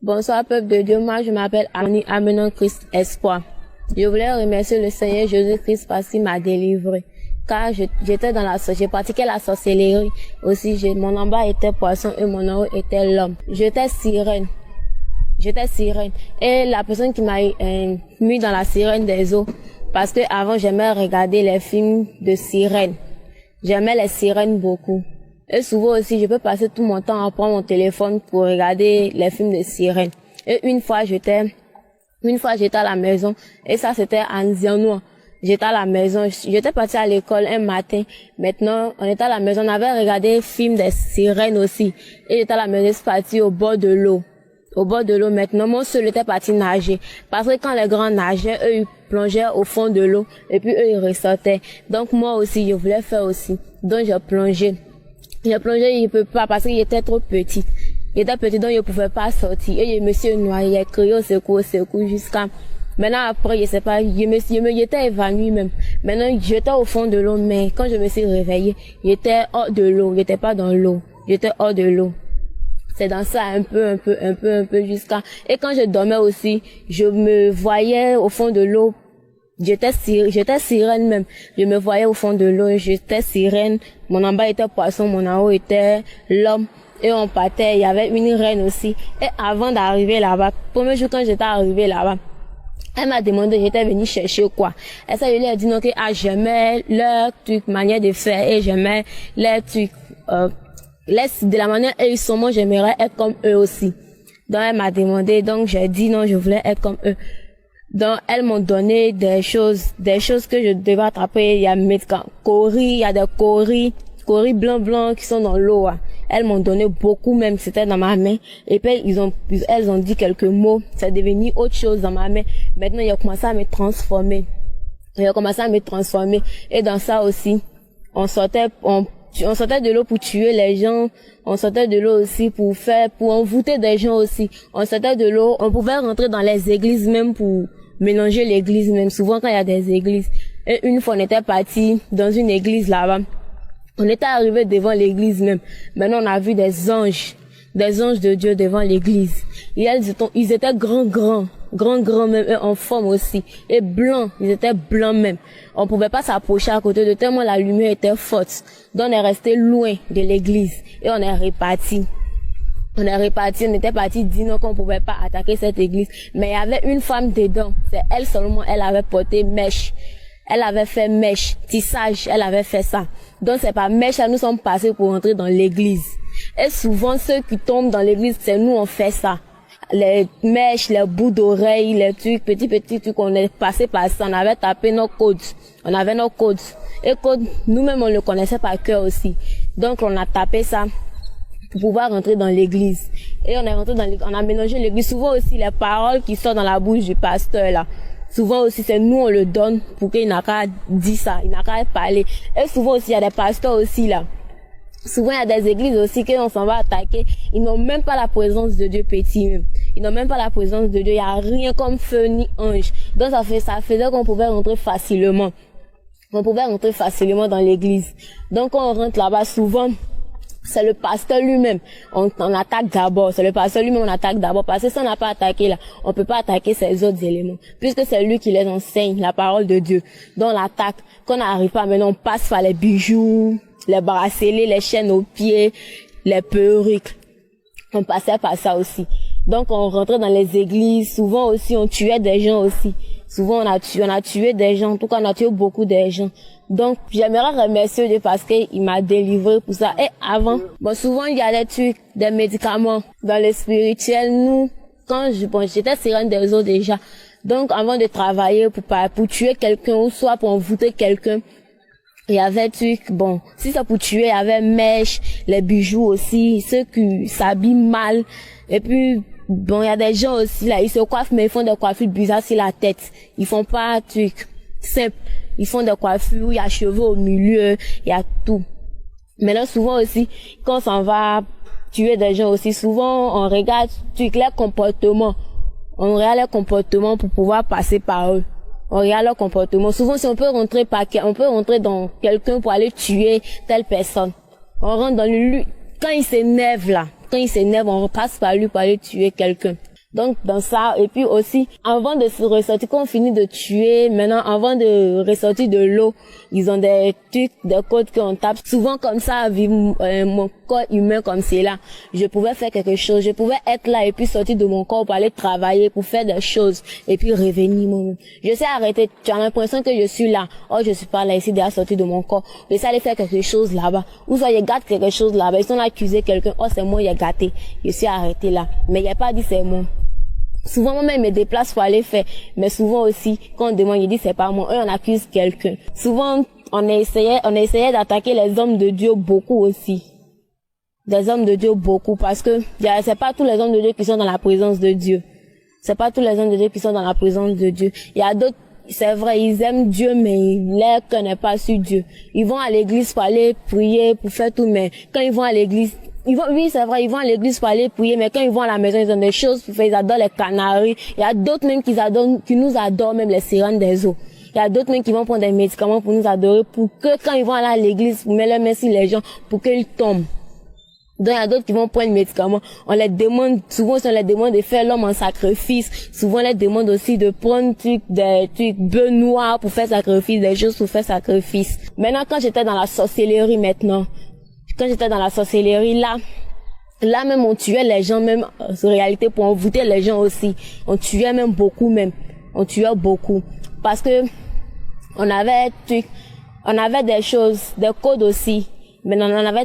Bonsoir peuple de Dieu, moi je m'appelle Annie amenant Christ Espoir. Je voulais remercier le Seigneur Jésus-Christ parce qu'il m'a délivré. Car j'étais j'ai pratiqué la sorcellerie aussi. Mon embarras était poisson et mon eau était l'homme. J'étais sirène. Et la personne qui m'a mis dans la sirène des eaux, parce que avant j'aimais regarder les films de sirènes. J'aimais les sirènes beaucoup. Et souvent aussi, je peux passer tout mon temps à prendre mon téléphone pour regarder les films de sirènes. Et une fois j'étais à la maison, et ça c'était en Zianois. J'étais à la maison, j'étais partie à l'école un matin. Maintenant, on était à la maison, on avait regardé film des sirènes aussi. Et j'étais à la maison, je suis partie au bord de l'eau. Maintenant, mon seul était parti nager. Parce que quand les grands nageaient, eux, ils plongeaient au fond de l'eau. Et puis eux, ils ressortaient. Donc moi aussi, je voulais faire aussi. Donc j'ai plongé, je peux pas parce qu'il était trop petit. Il était petit, donc je pouvais pas sortir. Et je me suis noyé, crié au secours, jusqu'à... Maintenant, après, je sais pas, j'étais évanouie même. Maintenant, j'étais au fond de l'eau, mais quand je me suis réveillée, j'étais hors de l'eau. J'étais pas dans l'eau. J'étais hors de l'eau. C'est dans ça un peu jusqu'à... Et quand je dormais aussi, je me voyais au fond de l'eau. J'étais sirène même. Je me voyais au fond de l'eau, j'étais sirène. Mon embarras était poisson, mon en haut était l'homme. Et on partait, il y avait une reine aussi. Et avant d'arriver là-bas, premier jour quand j'étais arrivée là-bas, elle m'a demandé, j'étais venue chercher quoi. Et ça, je lui ai dit non, que j'aimais leur truc, manière de faire, et j'aimais leur truc, de la manière où ils sont, moi j'aimerais être comme eux aussi. Donc elle m'a demandé, donc j'ai dit non, je voulais être comme eux. Donc elles m'ont donné des choses que je devais attraper. Il y a il y a des coris blancs qui sont dans l'eau. Elles m'ont donné beaucoup même, c'était dans ma main. Et puis elles ont dit quelques mots, c'est devenu autre chose dans ma main. Maintenant il a commencé à me transformer. Et dans ça aussi, on sortait de l'eau pour tuer les gens. On sortait de l'eau aussi pour envoûter des gens aussi. On sortait de l'eau, on pouvait rentrer dans les églises même pour mélanger l'église même. Souvent quand il y a des églises. Et une fois on était parti dans une église là-bas. On était arrivé devant l'église même. Maintenant on a vu des anges de Dieu devant l'église. Et ils étaient grands même, et en forme aussi. Et blancs, ils étaient blancs même. On pouvait pas s'approcher à côté de tellement la lumière était forte. Donc on est resté loin de l'église. Et on est reparti. On était parti dire qu'on pouvait pas attaquer cette église. Mais il y avait une femme dedans. C'est elle seulement, elle avait porté mèche. Elle avait fait mèche, tissage, elle avait fait ça. Donc c'est par mèche, nous sommes passés pour entrer dans l'église. Et souvent, ceux qui tombent dans l'église, c'est nous, on fait ça. Les mèches, les bouts d'oreilles, les trucs, petits trucs, on est passé par ça. On avait tapé nos codes. Et codes, nous-mêmes, on le connaissait par cœur aussi. Donc on a tapé ça pour pouvoir rentrer dans l'église. Et on est rentré on a mélangé l'église. Souvent aussi, les paroles qui sortent dans la bouche du pasteur, là. Souvent aussi, c'est nous, on le donne pour qu'il n'a qu'à dire ça, il n'a qu'à parler. Et souvent aussi, il y a des pasteurs aussi, là. Souvent, il y a des églises aussi qu'on s'en va attaquer. Ils n'ont même pas la présence de Dieu petit, même. Ils n'ont même pas la présence de Dieu. Il n'y a rien comme feu ni ange. Donc, ça faisait qu'on pouvait rentrer facilement. Dans l'église. Donc, quand on rentre là-bas, souvent, c'est le pasteur lui-même. On attaque d'abord. C'est le pasteur lui-même, on attaque d'abord. Parce que si on n'a pas attaqué là, on peut pas attaquer ces autres éléments. Puisque c'est lui qui les enseigne, la parole de Dieu. Donc, on l'attaque. Quand on n'arrive pas, maintenant, on passe par les bijoux, les bracelets, les chaînes aux pieds, les perruques. On passait par ça aussi. Donc, on rentrait dans les églises. Souvent aussi, on tuait des gens aussi. Souvent, on a tué des gens. En tout cas, on a tué beaucoup de gens. Donc, j'aimerais remercier Dieu parce qu'il m'a délivré pour ça. Et avant, souvent, il y a des trucs, des médicaments dans le spirituel. Nous, j'étais sirène des eaux déjà. Donc, avant de travailler pour tuer quelqu'un ou soit pour envoûter quelqu'un, il y avait truc, si c'est pour tuer, il y avait mèche, les bijoux aussi, ceux qui s'habillent mal. Et puis, il y a des gens aussi, là, ils se coiffent, mais ils font des coiffures bizarres sur la tête. Ils font pas truc simple. Ils font des coiffures où il y a cheveux au milieu, il y a tout. Mais là, souvent aussi, quand on s'en va tuer des gens aussi, souvent, on regarde leurs comportements. On regarde leurs comportements pour pouvoir passer par eux. On regarde leur comportement. Souvent, si on peut rentrer dans quelqu'un pour aller tuer telle personne. On rentre dans lui. Quand il s'énerve, on passe par lui pour aller tuer quelqu'un. Donc, dans ça, et puis aussi, avant de se ressortir, quand on finit de tuer, maintenant, avant de ressortir de l'eau, ils ont des trucs, des codes qu'on tape. Souvent, comme ça, mon corps humain comme c'est là, je pouvais faire quelque chose, je pouvais être là et puis sortir de mon corps pour aller travailler, pour faire des choses, et puis revenir moi-même. Je sais arrêter, tu as l'impression que je suis là. Oh, je suis pas là ici, déjà sortir de mon corps. Je sais aller faire quelque chose là-bas. Ou soit, je gâte quelque chose là-bas. Ils sont là accuser quelqu'un. Oh, c'est moi, il a gâté. Je suis arrêté là. Mais il n'y a pas dit c'est moi. Souvent, moi-même, je me déplace pour aller faire. Mais souvent aussi, quand on demande, il dit c'est pas moi. Eux, on accuse quelqu'un. Souvent, on essayait d'attaquer les hommes de Dieu beaucoup aussi. Des hommes de Dieu beaucoup. Parce que, c'est pas tous les hommes de Dieu qui sont dans la présence de Dieu. C'est pas tous les hommes de Dieu qui sont dans la présence de Dieu. Il y a d'autres, c'est vrai, ils aiment Dieu, mais leur cœur n'est pas sur Dieu. Ils vont à l'église pour aller prier, pour faire tout, mais quand ils vont à l'église, oui, c'est vrai, ils vont à l'église pour aller prier, mais quand ils vont à la maison, ils ont des choses pour faire, ils adorent les canaris. Il y a d'autres même qui nous adorent, même les sirènes des eaux. Il y a d'autres même qui vont prendre des médicaments pour nous adorer, pour que quand ils vont aller à l'église, pour mettre leurs mains sur les gens, pour qu'ils tombent. Donc, il y a d'autres qui vont prendre médicaments. On les demande, souvent, on les demande de faire l'homme en sacrifice. Souvent, on les demande aussi de prendre des trucs bœufs noirs pour faire sacrifice, des choses pour faire sacrifice. Maintenant, quand j'étais dans la sorcellerie là même, on tuait les gens, même, en réalité, pour envoûter les gens aussi. On tuait même beaucoup, même. On tuait beaucoup. Parce que, on avait des choses, des codes aussi. Mais on avait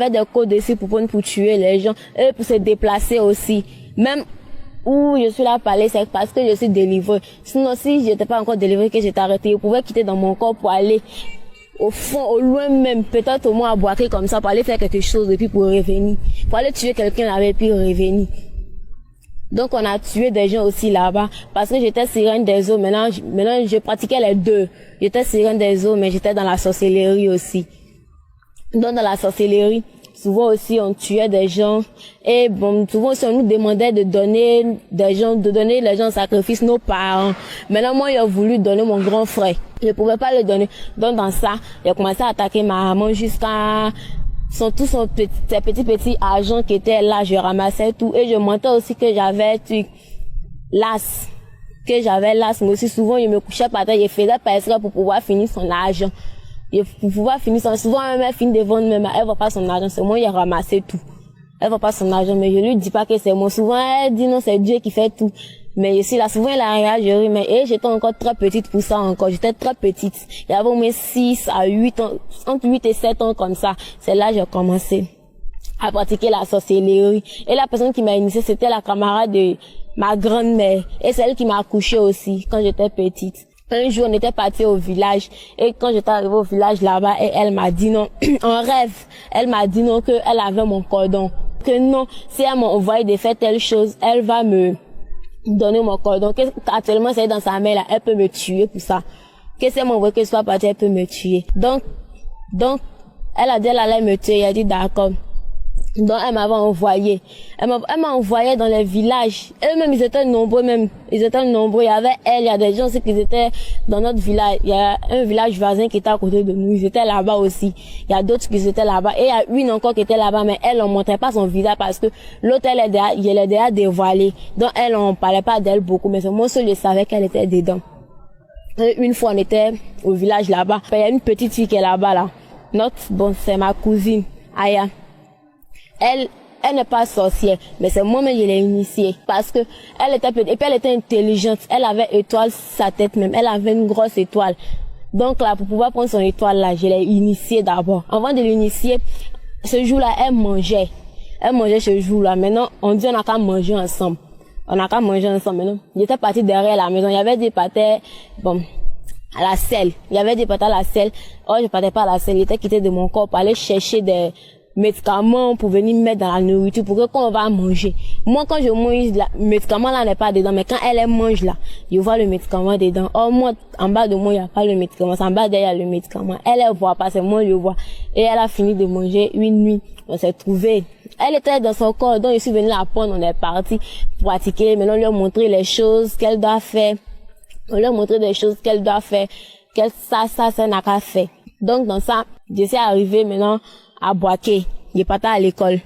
des codes aussi pour tuer les gens et pour se déplacer aussi. Même où je suis là à parler, c'est parce que je suis délivrée. Sinon, si j'étais pas encore délivrée, que j'étais arrêtée, je pouvais quitter dans mon corps pour aller au fond, au loin même, peut-être au moins à Boaké comme ça, pour aller faire quelque chose et puis pour revenir. Pour aller tuer quelqu'un là-bas et puis revenir. Donc, on a tué des gens aussi là-bas. Parce que j'étais sirène des eaux. Maintenant, je pratiquais les deux. J'étais sirène des eaux, mais j'étais dans la sorcellerie aussi. Donc, dans la sorcellerie, souvent aussi, on tuait des gens. Et bon, souvent aussi, on nous demandait de donner les gens en sacrifice, nos parents. Maintenant, moi, j'ai voulu donner mon grand frère. Je pouvais pas le donner. Donc, dans ça, j'ai commencé à attaquer ma maman jusqu'à ses petits argent qui étaient là. Je ramassais tout. Et je mentais aussi que j'avais l'as. Mais aussi, souvent, je me couchais par terre. Je faisais pas exprès pour pouvoir finir son argent. Et pour pouvoir finir son, souvent, elle finit de vendre, même, elle va pas son argent, c'est moi, il a ramassé tout. Elle va pas son argent, mais je lui dis pas que c'est moi. Souvent, elle dit non, c'est Dieu qui fait tout. Mais je suis là, souvent, elle a réagi, mais, j'étais encore très petite pour ça encore. J'étais très petite. Il y avait au moins 6 à 8 ans, entre 8 et 7 ans comme ça. C'est là que j'ai commencé à pratiquer la sorcellerie. Et la personne qui m'a initiée, c'était la camarade de ma grand-mère. Et c'est elle qui m'a accouchée aussi, quand j'étais petite. Un jour, on était parti au village, et quand j'étais arrivée au village là-bas, et elle m'a dit non, en rêve, elle m'a dit non, que elle avait mon cordon. Que non, si elle m'envoie de faire telle chose, elle va me donner mon cordon. Actuellement, c'est dans sa main là, elle peut me tuer pour ça. Que si elle m'envoie que je sois partie, elle peut me tuer. Donc, elle a dit elle allait me tuer, elle a dit d'accord. Donc, elle m'avait envoyé. Elle m'a envoyé dans les villages. Eux-mêmes, ils étaient nombreux, Il y avait elle, il y a des gens aussi qui étaient dans notre village. Il y a un village voisin qui était à côté de nous. Ils étaient là-bas aussi. Il y a d'autres qui étaient là-bas. Et il y a une encore qui était là-bas, mais elle, on montrait pas son visage parce que l'autre, elle est déjà dévoilée. Donc, elle, on parlait pas d'elle beaucoup, mais moi seul, je savais qu'elle était dedans. Et une fois, on était au village là-bas. Il y a une petite fille qui est là-bas, là. C'est ma cousine, Aya. Elle n'est pas sorcière, mais c'est moi-même qui l'ai initiée. Parce que elle était petite, et puis elle était intelligente. Elle avait étoile sur sa tête même. Elle avait une grosse étoile. Donc là, pour pouvoir prendre son étoile là, je l'ai initiée d'abord. Avant de l'initier, ce jour-là, elle mangeait. Elle mangeait ce jour-là. Maintenant, on dit on n'a qu'à manger ensemble. Maintenant, j'étais partie derrière la maison. Il y avait des pâtés, à la selle. Il y avait des pâtés à la selle. Oh, je partais pas à la selle. Il était quitté de mon corps pour aller chercher des médicaments pour venir mettre dans la nourriture pour que quand on va manger. Moi, quand je mange, le médicament là n'est pas dedans, mais quand elle mange là, je vois le médicament dedans. Oh, moi, en bas de moi, il n'y a pas le médicament. C'est en bas d'elle, il y a le médicament. Elle voit pas, c'est moi, je vois. Et elle a fini de manger une nuit. On s'est trouvé. Elle était dans son corps, donc je suis venue la prendre, on est parti pratiquer. Maintenant, on lui a montré les choses qu'elle doit faire. On lui a montré des choses qu'elle doit faire. Ça n'a qu'à faire. Donc, dans ça, je suis arrivée maintenant à Boaké. Je partais à l'école.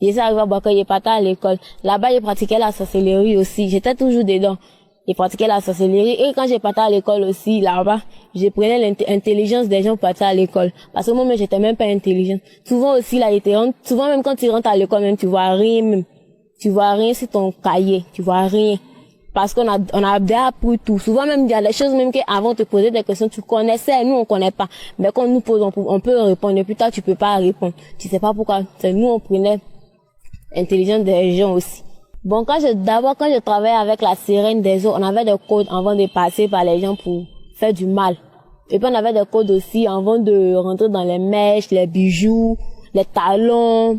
J'étais arrivé à Boaké, j'ai parti à l'école. Là-bas, j'ai pratiqué la sorcellerie aussi. J'étais toujours dedans. J'ai pratiqué la sorcellerie. Et quand j'ai parti à l'école aussi, là-bas, j'ai prenais l'intelligence des gens pour partir à l'école. Parce que moi, même, j'étais même pas intelligente. Souvent aussi, là, souvent même quand tu rentres à l'école, même, tu vois rien, même. Tu vois rien sur ton cahier. Tu vois rien. Parce qu'on a déjà appris tout. Souvent même, il y a des choses même qu'avant de te poser des questions, tu connaissais, nous on connaît pas. Mais quand on nous pose, on peut répondre. Et plus tard, tu peux pas répondre. Tu sais pas pourquoi. C'est nous, on prenait intelligence des gens aussi. Bon, quand je travaillais avec la sirène des eaux, on avait des codes avant de passer par les gens pour faire du mal. Et puis on avait des codes aussi avant de rentrer dans les mèches, les bijoux, les talons,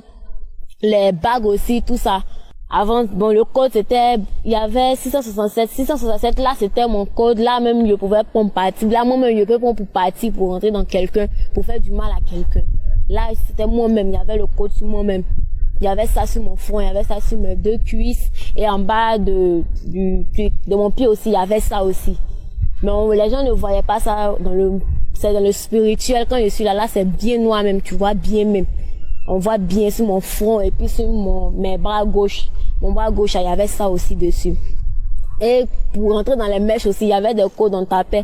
les bagues aussi, tout ça. Avant, bon, le code c'était, il y avait 667 là c'était mon code, là même je pouvais prendre parti, là moi-même je peux prendre pour partir, pour rentrer dans quelqu'un, pour faire du mal à quelqu'un. Là c'était moi-même, il y avait le code sur moi-même. Il y avait ça sur mon front, il y avait ça sur mes 2 cuisses, et en bas de mon pied aussi, il y avait ça aussi. Mais les gens ne voyaient pas ça c'est dans le spirituel, quand je suis là c'est bien noir même, tu vois bien même. On voit bien sur mon front et puis sur mes bras gauche. Mon bras gauche, il y avait ça aussi dessus. Et pour rentrer dans les mèches aussi, il y avait des codes, on tapait.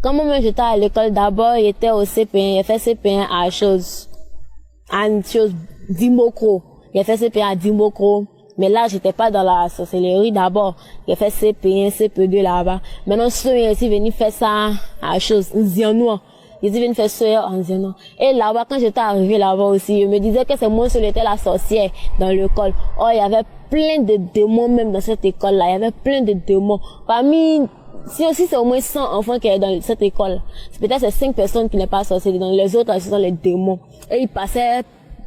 Quand moi-même j'étais à l'école, d'abord, j'étais au CP1, j'ai fait CP1 à une chose, Dimokro. J'ai fait CP1 à Dimokro. Mais là, j'étais pas dans la sorcellerie d'abord. J'ai fait CP1, CP2 là-bas. Maintenant, je suis venu faire ça à chose, Zianoua. Ils viennent faire ça en disant. Et là-bas, quand j'étais arrivée là-bas aussi, je me disais que c'est moi seule était la sorcière dans l'école. Oh, il y avait plein de démons même dans cette école-là. Il y avait plein de démons. Parmi, si aussi c'est au moins 100 enfants qui sont dans cette école, c'est peut-être c'est 5 personnes qui n'est pas sorcières. Dans les autres, ce sont les démons. Et ils passaient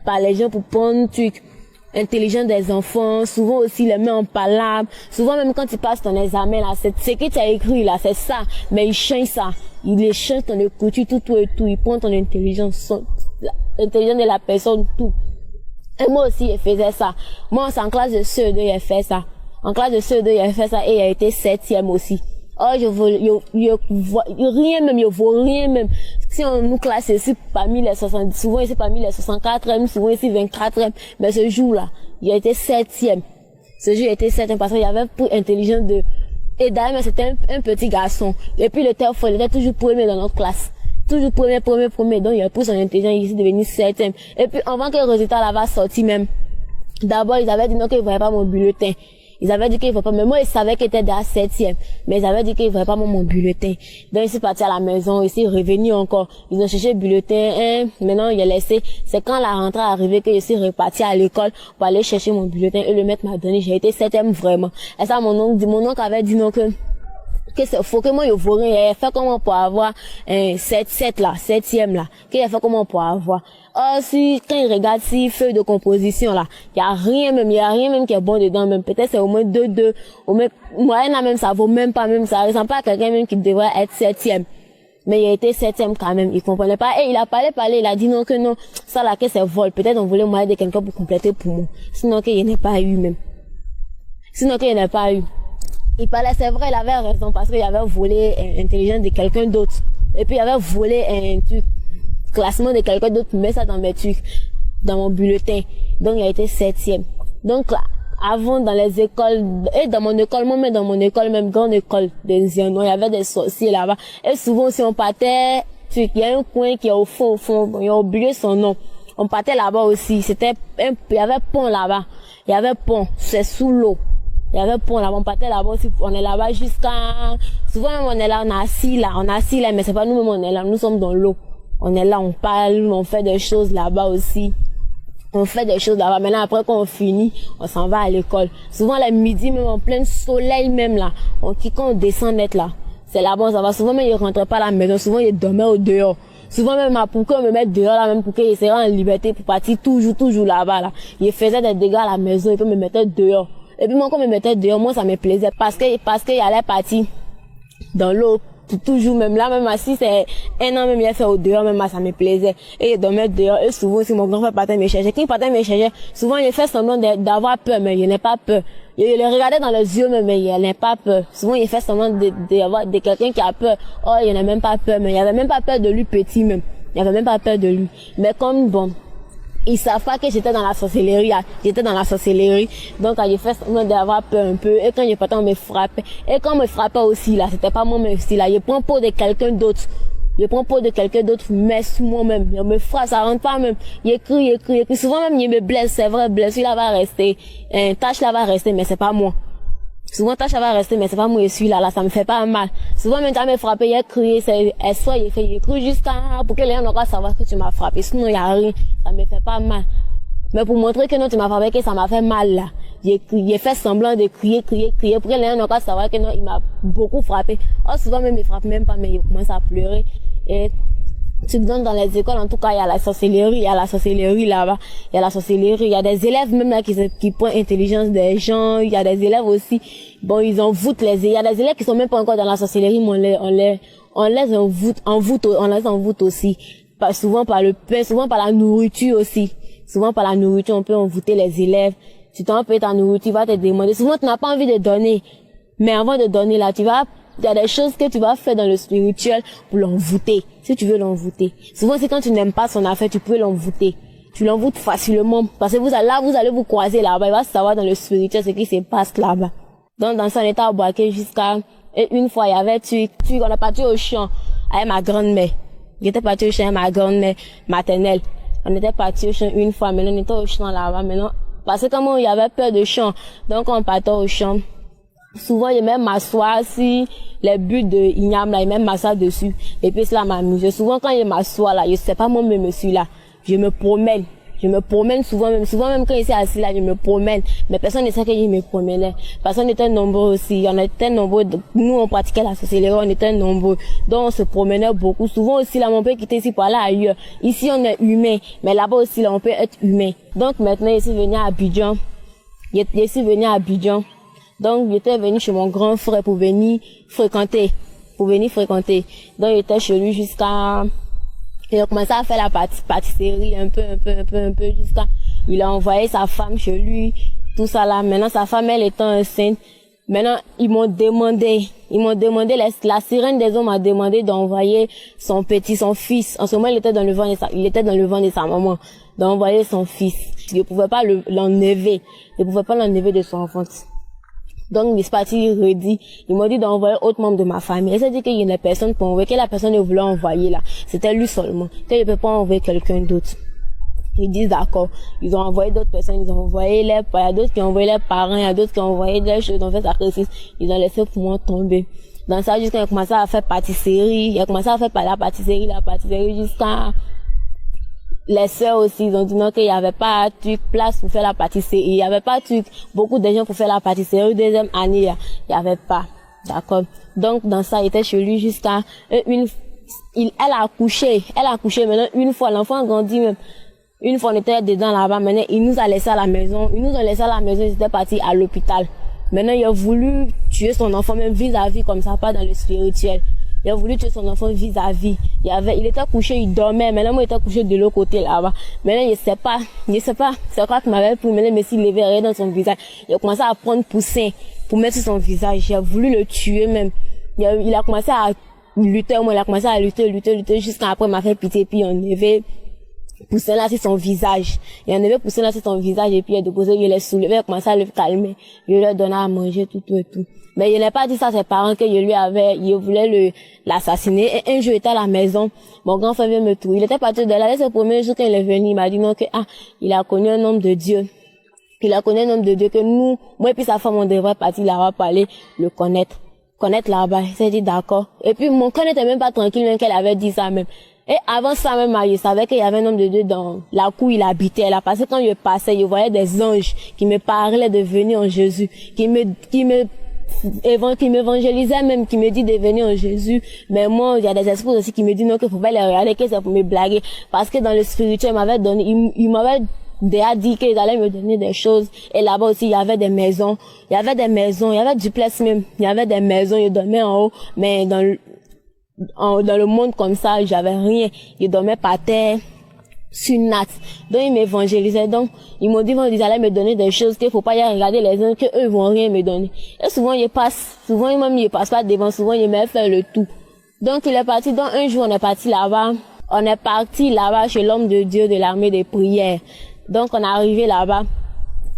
par les gens pour prendre trucs intelligent des enfants, souvent aussi les mains en palabre, souvent même quand tu passes ton examen là, c'est ce que tu as écrit là, c'est ça, mais ils changent ça, ils les changent ton écriture, tout et tout, ils prennent ton intelligence, l'intelligence de la personne, tout. Et moi aussi, je faisais ça. Moi, c'est en classe de CE2, j'ai fait ça. En classe de CE2, j'ai fait ça et j'ai été 7e aussi. Oh, je vois rien même, je vois rien même. Si on nous classe ici parmi les 70, souvent ici parmi les 64e, souvent ici 24e, mais ce jour-là, j'ai été 7e. Ce jour, j'ai été 7e parce qu'il y avait pour intelligence de, et d'ailleurs, c'était un petit garçon. Et puis, il était toujours premier dans notre classe. Toujours premier. Donc, il a pris son intelligence, il est devenu 7e. Et puis, avant que le résultat là va sortir même, d'abord, ils avaient dit non qu'ils ne voyaient pas mon bulletin. Ils avaient dit qu'ils ne voyaient pas, mais moi, ils savaient qu'ils étaient déjà 7e. Mais ils avaient dit qu'ils ne voyaient pas mon bulletin. Donc, ils sont partis à la maison, ils sont revenus encore. Ils ont cherché le bulletin, maintenant, ils ont laissé. C'est quand la rentrée est arrivée que je suis reparti à l'école pour aller chercher mon bulletin et le maître m'a donné. J'ai été 7e vraiment. Et ça, mon oncle avait dit non que c'est faux, que moi, il faut rien. Il a fait comment pour avoir, 7e là. Qu'il a fait comment pour avoir. Oh, si, quand il regarde si feuille de composition là, il y a rien même qui est bon dedans même. Peut-être c'est au moins 2, au moins, moyenne là même, ça vaut même pas même, ça ressemble pas à quelqu'un même qui devrait être 7e. Mais il a été 7e quand même, il comprenait pas. Et il a parlé, il a dit non que non, ça là que c'est vol. Peut-être on voulait moyen de quelqu'un pour compléter pour moi. Sinon qu'il n'y en ait pas eu même. Il parlait, c'est vrai, il avait raison parce qu'il avait volé l'intelligence de quelqu'un d'autre. Et puis il avait volé un truc, classement de quelqu'un d'autre, met ça dans mes trucs, dans mon bulletin. Donc il a été 7e. Donc là, avant dans les écoles, et dans mon école, moi même dans mon école, même grande école de Ziano, il y avait des sorciers là-bas. Et souvent si on partait, il y a un coin qui est au fond, il a oublié son nom. On partait là-bas aussi, il y avait pont là-bas. Il y avait pont, c'est sous l'eau. Il y avait pont là, on partait là-bas aussi, on est là-bas souvent on est là, on est assis là, mais c'est pas nous-mêmes on est là, nous sommes dans l'eau. On est là, on parle, on fait des choses là-bas aussi. Maintenant, après qu'on finit, on s'en va à l'école. Souvent, le midi, même en plein soleil même là, quand on descend net là, c'est là-bas, on s'en va. Souvent, même, ils rentrent pas à la maison, souvent, ils dormaient au dehors. Souvent, même, pour qu'on me mette dehors là, même pour qu'ils seraient en liberté pour partir toujours là-bas là. Ils faisaient des dégâts à la maison, ils peuvent me mettre dehors. Et puis moi, quand je me mettais dehors, moi, ça me plaisait parce qu'il allait partir dans l'eau, toujours, même là, même assis, c'est un an, même, il a fait au dehors, même, ça me plaisait. Et il dormait dehors, et souvent, si mon grand-père partait me chercher, quand il partait me chercher, souvent, il fait semblant d'avoir peur, mais il n'a pas peur. Il le regardait dans les yeux, mais il n'a pas peur. Souvent, il fait semblant de quelqu'un qui a peur. Oh, il n'a même pas peur, mais il avait même pas peur de lui petit, même. Il avait même pas peur de lui. Mais comme, bon, ils savent pas que j'étais dans la sorcellerie. J'étais dans la sorcellerie. Donc, quand j'ai fait semblant d'avoir peur un peu, et quand j'ai parti, on me frappait. Et quand on me frappait aussi, là, c'était pas moi-même aussi, là. Je prends peau de quelqu'un d'autre. Je prends peau de quelqu'un d'autre, mais sur moi-même. Je me frappe, ça rentre pas même. J'écris. Souvent même, je me blesse, c'est vrai, blessure là va rester. Tâche là va rester, mais c'est pas moi. Souvent, tâche va rester, mais c'est pas moi, je suis là, ça me fait pas mal. Souvent, même quand me frappé, j'ai crié, j'ai crié jusqu'à, pour que les gens n'ont pas savoir que tu m'as frappé. Sinon, il y a rien. Ça me fait pas mal. Mais pour montrer que non, tu m'as frappé, que ça m'a fait mal, là. J'ai fait semblant de crier, pour que les gens n'ont pas savoir que non, il m'a beaucoup frappé. Oh, souvent, même, il frappe même pas, mais il commence à pleurer. Et, tu me donnes dans les écoles, en tout cas, il y a la sorcellerie là-bas. Il y a la sorcellerie, il y a des élèves même là qui prennent intelligence des gens, il y a des élèves aussi, bon, ils envoûtent il y a des élèves qui sont même pas encore dans la sorcellerie, mais on les envoûte aussi. Souvent par le pain, souvent par la nourriture aussi. Souvent par la nourriture, on peut envoûter les élèves. Tu t'en peux ta nourriture, tu vas te demander. Souvent, tu n'as pas envie de donner. Mais avant de donner là, il y a des choses que tu vas faire dans le spirituel pour l'envoûter. Si tu veux l'envoûter. Souvent, c'est quand tu n'aimes pas son affaire, tu peux l'envoûter. Tu l'envoûtes facilement. Parce que vous allez vous croiser là-bas. Il va savoir dans le spirituel ce qui se passe là-bas. Donc, dans son état à Boaké jusqu'à, et une fois, il y avait, on est parti au champ avec ma grand-mère. J'étais parti au champ avec ma grand-mère maternelle. On était parti au champ une fois, maintenant on était au champ là-bas, maintenant. Parce que comme il y avait peur de champ, donc on partait au champ. Souvent, il même m'assoir si les buts de igname là, il même m'assoit dessus. Et puis cela m'amuse. Souvent, quand il m'assoit là, je sais pas moi-même monsieur là. Je me promène souvent même quand il s'est assis là, je me promène. Mais personne ne sait que je me promenais. Personne n'était nombreux aussi. On était nombreux. Nous, on pratiquait la sorcellerie, on était nombreux. Donc, on se promenait beaucoup. Souvent aussi là, on peut quitter ici pour aller ailleurs. Ici, on est humain. Mais là-bas aussi, là, on peut être humain. Donc, maintenant, je suis venu à Abidjan. Donc, j'étais venu chez mon grand frère pour venir fréquenter. Donc, j'étais chez lui jusqu'à, il a commencé à faire la pâtisserie un peu, jusqu'à, il a envoyé sa femme chez lui, tout ça là. Maintenant, sa femme, elle étant enceinte. Maintenant, ils m'ont demandé, la sirène des hommes m'a demandé d'envoyer son fils. En ce moment, il était dans le ventre de sa maman. D'envoyer son fils. Je ne pouvais pas l'enlever de son enfance. Donc, il est parti redit. Ils m'ont dit d'envoyer autre membre de ma famille. Et ça dit qu'il y a une personne pour envoyer, que la personne ne voulait envoyer là. C'était lui seulement. Que je ne peux pas envoyer quelqu'un d'autre. Ils disent d'accord. Ils ont envoyé d'autres personnes. Ils ont envoyé il y a d'autres qui ont envoyé les parents. Il y a d'autres qui ont envoyé des choses. Ils ont fait sacrifice. Ils ont laissé pour moi tomber. Dans ça, jusqu'à il a commencé à faire pâtisserie. Il a commencé à faire la pâtisserie jusqu'à, les sœurs aussi, ils ont dit non qu'il y avait pas place pour faire la pâtisserie. Il y avait pas beaucoup de gens pour faire la pâtisserie. Deuxième année, il y avait pas. D'accord. Donc, dans ça, il était chez lui jusqu'à elle a accouché maintenant une fois. L'enfant a grandi même. Une fois, on était dedans là-bas. Maintenant, il nous a laissé à la maison. Ils étaient partis à l'hôpital. Maintenant, il a voulu tuer son enfant même vis-à-vis comme ça, pas dans le spirituel. Il a voulu tuer son enfant vis-à-vis. Il était couché, il dormait. Maintenant, moi, il était couché de l'autre côté, là-bas. Maintenant, je sais pas. C'est quoi qu'il m'avait pris. Maintenant, mais s'il levait rien dans son visage. Il a commencé à prendre poussin pour mettre sur son visage. J'ai voulu le tuer, même. Il a commencé à lutter, moi, il a commencé à lutter, jusqu'à après, il m'a fait pitié, puis on avait poussin là sur son visage. Il en avait poussé là sur son visage, et puis il a déposé, il l'a soulevé, il a commencé à le calmer. Il lui a donné à manger, tout. Mais il n'a pas dit ça à ses parents que il voulait l'assassiner. Et un jour, il était à la maison. Mon grand frère vient me trouver. Il était parti de là. C'est le premier jour quand il est venu. Il m'a dit non il a connu un homme de Dieu. Que nous, moi et puis sa femme, on devrait partir là-bas pour aller le connaître là-bas. Il s'est dit d'accord. Et puis, mon frère n'était même pas tranquille, même qu'elle avait dit ça même. Et avant ça même, je savais qu'il y avait un homme de Dieu dans la cour où il habitait là. Parce que quand je passais, je voyais des anges qui me parlaient de venir en Jésus. Qui m'évangélisait même, qui me dit de venir en Jésus. Mais moi, il y a des esprits aussi qui me disent non, qu'il faut pas les regarder, que c'est pour me blaguer. Parce que dans le spirituel, il m'avait déjà dit qu'ils allaient me donner des choses. Et là-bas aussi, il y avait des maisons. Il y avait du place même. Il y avait des maisons, ils dormaient en haut. Mais dans le monde comme ça, j'avais rien. Ils dormaient par terre. Sur une natte. Donc, ils m'évangélisaient. Donc, ils m'ont dit, ils allaient me donner des choses qu'il faut pas y regarder les uns, qu'eux, ils vont rien me donner. Et souvent, ils passent pas devant, souvent, ils me font le tout. Donc, il est parti. Donc, un jour, on est parti là-bas. On est parti là-bas chez l'homme de Dieu de l'armée des prières. Donc, on est arrivé là-bas.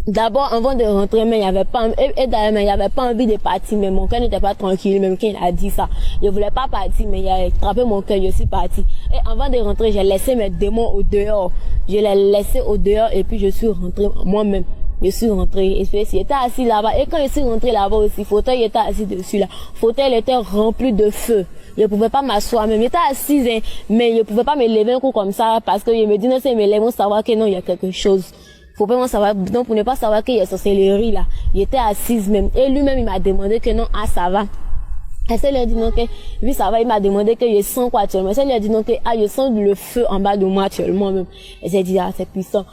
D'abord, avant de rentrer, mais il y avait pas, et d'ailleurs, il y avait pas envie de partir, mais mon cœur n'était pas tranquille, même quand il a dit ça. Je voulais pas partir, mais il a attrapé mon cœur, je suis partie. Et avant de rentrer, j'ai laissé mes démons au dehors. Je les laissé au dehors, et puis je suis rentrée moi-même. Je suis rentrée, et puis j'étais assis là-bas. Et quand je suis rentrée là-bas aussi, fauteuil était assis dessus là. Fauteuil était rempli de feu. Je pouvais pas m'asseoir même. J'étais assise, hein, mais je pouvais pas me lever un coup comme ça, parce que je me dis, non, c'est me lever, on savoir que non, il y a quelque chose. Faut pas savoir, donc pour ne pas savoir qu'il y a sorcellerie là. Il était assise même. Et lui-même, il m'a demandé que non, ah, ça va. Et ça lui a dit non que, oui, ça va, il m'a demandé que je sens quoi actuellement. Et ça lui a dit non que, ah, je sens le feu en bas de moi actuellement même. Et j'ai dit, ah, c'est puissant.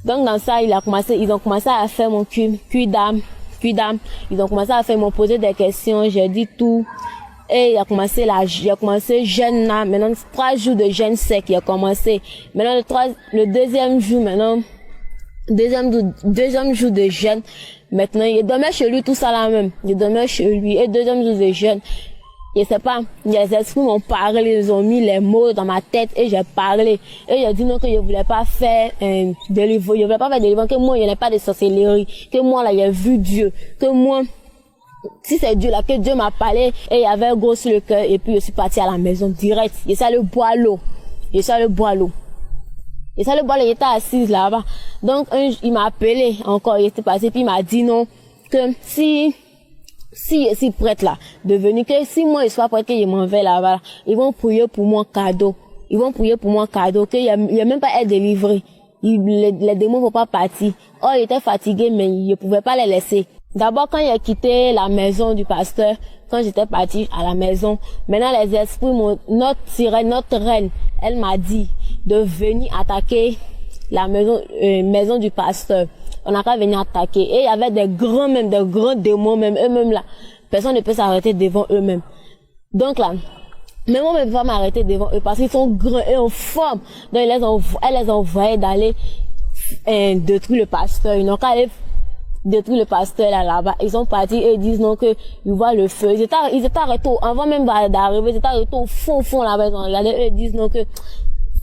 Donc dans ça, ils ont commencé à faire mon cul d'âme. Ils ont commencé à faire, ils m'ont posé des questions, j'ai dit tout. Et il a commencé jeûne là. Maintenant, 3 jours de jeûne sec, il a commencé. Maintenant, le deuxième jour, deuxième jour de jeûne. Maintenant, il dormait chez lui, tout ça là même. Il dormait chez lui. Et deuxième jour de jeûne. Je sais pas, les esprits m'ont parlé, ils ont mis les mots dans ma tête et j'ai parlé. Et j'ai dit non que je voulais pas faire délivrance, je voulais pas faire délivrance, que moi il n'y avait pas de sorcellerie, que moi là j'ai vu Dieu, que moi, si c'est Dieu là, que Dieu m'a parlé et il y avait un gros sur le cœur et puis je suis partie à la maison direct. Et ça le bois l'eau. Et ça le bois l'eau. Et ça le bois l'eau, il était assise là-bas. Donc il m'a appelé encore, il était passé puis il m'a dit non, que si je suis prête là, de venir, que si moi je sois prête, que je m'en vais là-bas, ils vont prier pour moi cadeau. Ils vont prier pour moi cadeau, qu'il y a même pas être délivré. Les démons ne vont pas partir. Oh, il était fatigué, mais je pouvais pas les laisser. D'abord, quand j'ai quitté la maison du pasteur, quand j'étais partie à la maison, maintenant les esprits, notre reine, elle m'a dit de venir attaquer la maison du pasteur. On n'a qu'à venir attaquer. Et il y avait des grands démons même, eux-mêmes là. Personne ne peut s'arrêter devant eux-mêmes. Donc là, même on ne peut pas m'arrêter devant eux parce qu'ils sont grands et en forme. Donc elle les a envoyés d'aller détruire le pasteur. Ils n'ont qu'à aller détruire le pasteur là-bas. Ils sont partis et ils disent non que ils voient le feu. Ils étaient arrêtés avant même d'arriver. Ils étaient arrêtés au fond là-bas. Ils ont regardé et ils disent non que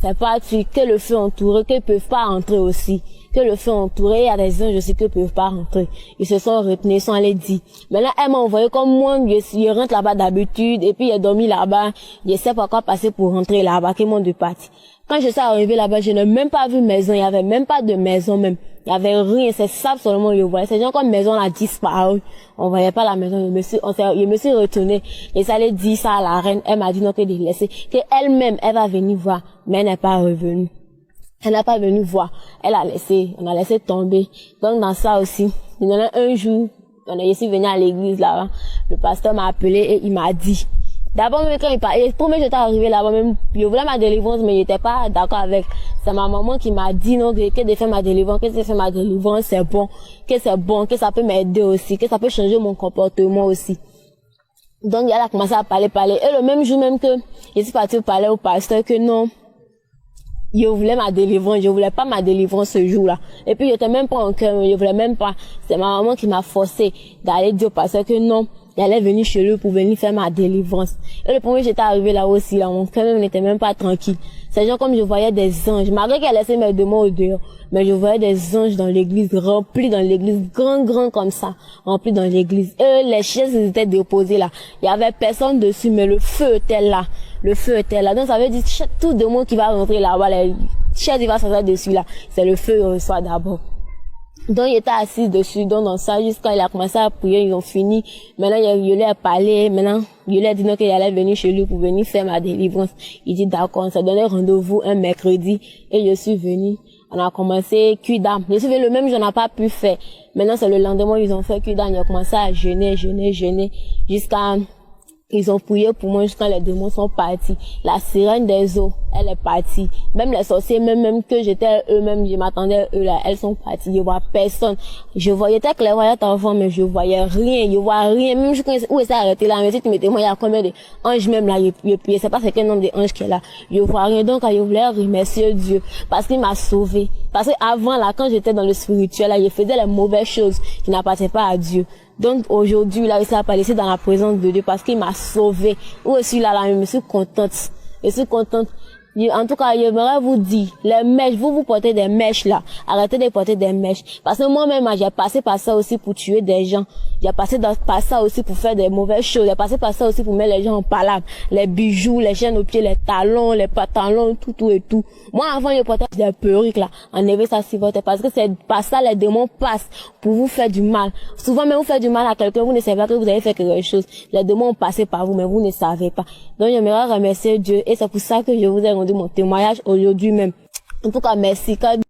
c'est pas que le feu entouré, qu'ils peuvent pas entrer aussi. Que le feu entouré, il y a des anges aussi qui peuvent pas rentrer. Ils se sont retenus, ils sont allés dire. Mais là, elle m'a envoyé comme moi, je rentre là-bas d'habitude, et puis j'ai dormi là-bas. Je sais pas quoi passer pour rentrer là-bas, qui m'ont de parti. Quand je suis arrivée là-bas, je n'ai même pas vu maison, il y avait même pas de maison même. Il y avait rien, c'est ça seulement je voyais. C'est genre comme maison a disparu. On voyait pas la maison, je me suis retournée. Et ça allait dire ça à la reine, elle m'a dit non que de laisser, que elle-même, elle va venir voir, mais elle n'est pas revenue. Elle n'a pas venu voir. On a laissé tomber. Donc, dans ça aussi, il y en a un jour, je suis venue à l'église là-bas. Le pasteur m'a appelé et il m'a dit. D'abord, même quand il parlait, pour moi, j'étais arrivée là-bas, même, je voulais ma délivrance, mais j'étais pas d'accord avec. C'est ma maman qui m'a dit, non, que de faire ma délivrance, c'est bon, que ça peut m'aider aussi, que ça peut changer mon comportement aussi. Donc, elle a commencé à parler. Et le même jour même que, je suis partie parler au pasteur que non, je voulais ma délivrance, je voulais pas ma délivrance ce jour-là. Et puis, j'étais même pas en cœur, je voulais même pas. C'est ma maman qui m'a forcé d'aller dire au pasteur que non, j'allais venir chez lui pour venir faire ma délivrance. Et le premier, j'étais arrivé là aussi, là, mon cœur même n'était même pas tranquille. C'est genre comme je voyais des anges, malgré qu'elle laissait mes démons au dehors, mais je voyais des anges dans l'église, remplis dans l'église, grand comme ça, remplis dans l'église. Et les chaises étaient déposées là. Il y avait personne dessus, mais le feu était là. Le feu était là. Donc ça veut dire tout démon qui va rentrer là-bas, les chaises il va s'asseoir dessus là. C'est le feu qui reçoit d'abord. Donc il était assis dessus, donc dans ça, jusqu'à il a commencé à prier, ils ont fini. Maintenant, il lui a parlé, maintenant, il lui a dit non qu'il allait venir chez lui pour venir faire ma délivrance. Il dit d'accord, on s'est donné rendez-vous un mercredi, et je suis venue. On a commencé cuidam. Je suis venue le même jour, on n'a pas pu faire. Maintenant, c'est le lendemain, ils ont fait cuidam, ils ont commencé à jeûner, jusqu'à, ils ont prié pour moi jusqu'à les démons sont partis. La sirène des eaux, elle est partie. Même les sorciers, même que j'étais eux-mêmes, je m'attendais eux là, elles sont parties. Je vois personne. J'étais clairvoyante avant, mais je voyais rien. Je vois rien. Même je connaissais où est-ce arrêté là. Mais si tu me témoignes, il y a combien d'anges même là, je sais pas c'est quel nombre d'anges qui est là. Je vois rien. Donc, je voulais remercier Dieu. Parce qu'il m'a sauvé. Parce que avant là, quand j'étais dans le spirituel là, je faisais les mauvaises choses qui n'appartenaient pas à Dieu. Donc aujourd'hui, là, il s'est appelé dans la présence de Dieu parce qu'il m'a sauvé. Où je suis là, je me suis contente. Je suis contente. En tout cas, j'aimerais vous dire, les mèches, vous portez des mèches là. Arrêtez de porter des mèches. Parce que moi-même, j'ai passé par ça aussi pour tuer des gens. J'ai passé par ça aussi pour faire des mauvaises choses. J'ai passé par ça aussi pour mettre les gens en palabre. Les bijoux, les chaînes aux pieds, les talons, les pantalons, tout et tout. Moi, avant, je portais des perruques là. Enlevez ça si votre, parce que c'est par ça les démons passent pour vous faire du mal. Souvent, même vous faites du mal à quelqu'un, vous ne savez pas que vous avez fait quelque chose. Les démons ont passé par vous, mais vous ne savez pas. Donc, j'aimerais remercier Dieu et c'est pour ça que je vous ai rendu mon témoignage aujourd'hui même. En tout cas, merci.